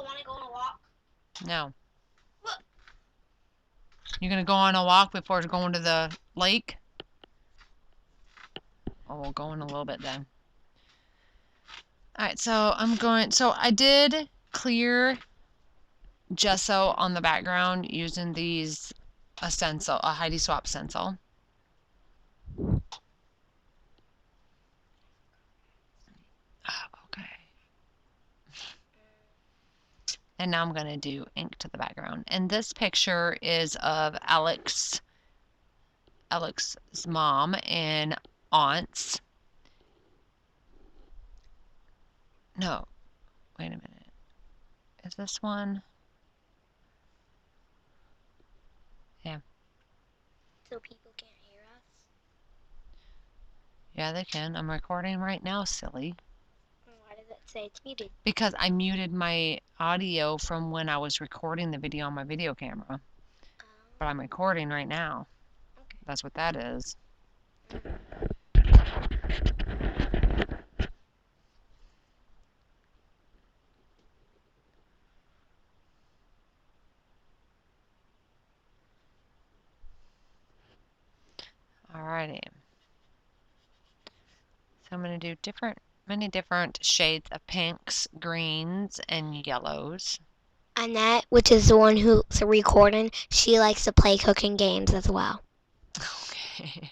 want to go on a walk? No. What? You're going to go on a walk before going to the lake? Oh, we'll go in a little bit then. Alright, so I did clear gesso on the background using these, a Heidi Swapp stencil. Okay. And now I'm going to do ink to the background. And this picture is of Alex's mom and aunts. No, wait a minute. Is this one? Yeah. So people can't hear us? Yeah, they can. I'm recording right now, silly. Why does it say it's muted? Because I muted my audio from when I was recording the video on my video camera. But I'm recording right now. Okay. That's what that is. Alrighty. So I'm going to do many different shades of pinks, greens, and yellows. Annette, which is the one who's recording, she likes to play cooking games as well. Okay.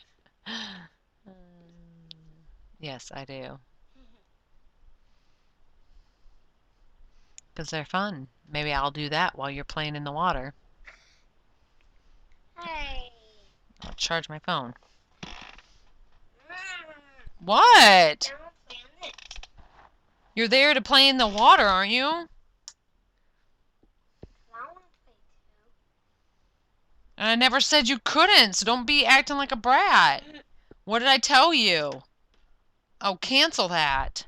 Yes, I do. Because they're fun. Maybe I'll do that while you're playing in the water. Hey. I'll charge my phone. What? You're there to play in the water, aren't you? And I never said you couldn't, so don't be acting like a brat. What did I tell you? Oh, cancel that.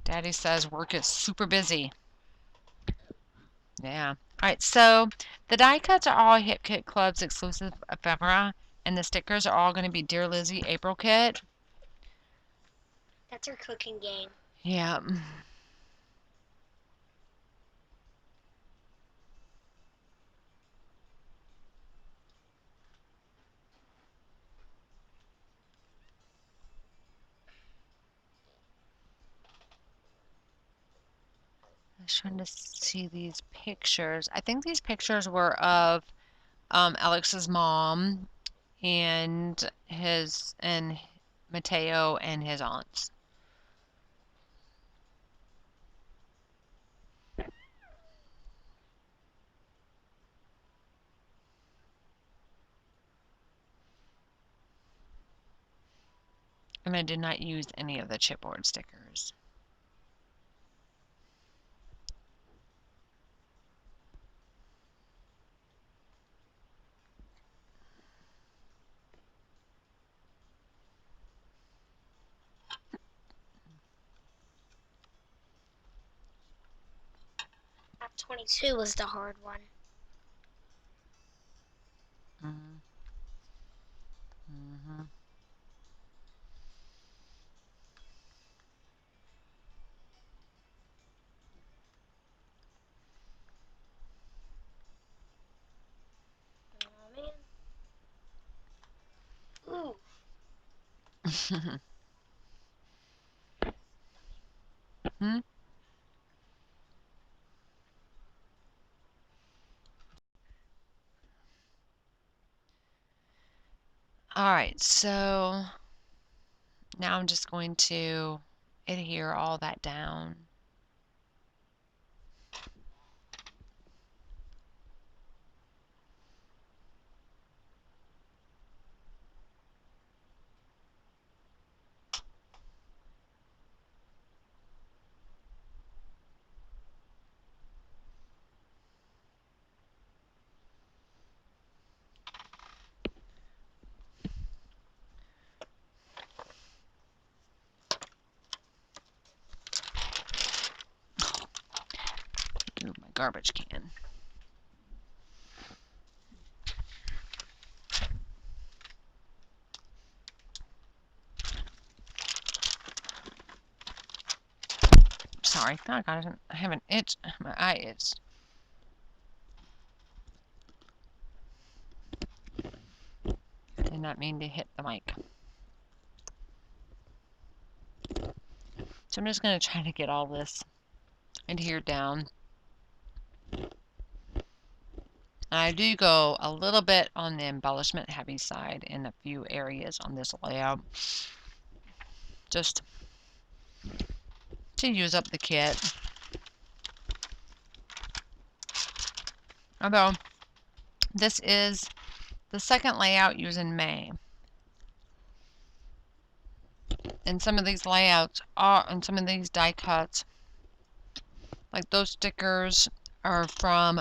Daddy says work is super busy. Yeah. Alright, so the die cuts are all Hip Kit Club's exclusive ephemera, and the stickers are all going to be Dear Lizzie April Kit. That's her cooking game. Yeah. I was trying to see these pictures. I think these pictures were of Alex's mom and Mateo and his aunts. And I did not use any of the chipboard stickers. Map 22 was the hard one. Mm-hmm. Mm-hmm. Oh, man. Ooh. Hmm? Alright, so now I'm just going to adhere all that down. garbage can. Sorry, oh God, I have an itch. My eye itched. I did not mean to hit the mic. So I'm just going to try to get all this adhered down. I do go a little bit on the embellishment heavy side in a few areas on this layout, just to use up the kit. Although this is the second layout used in May, and some of these layouts are, and some of these die cuts, like those stickers, are from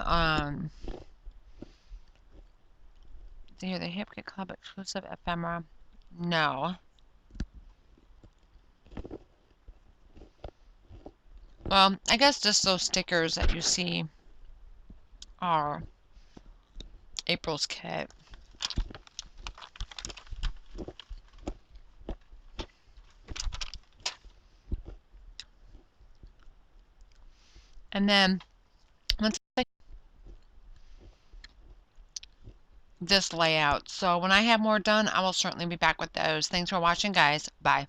here, the Hip Kit Club exclusive ephemera. No. Well, I guess just those stickers that you see are April's kit. And then once I this layout. So when I have more done, I will certainly be back with those. Thanks for watching, guys. Bye.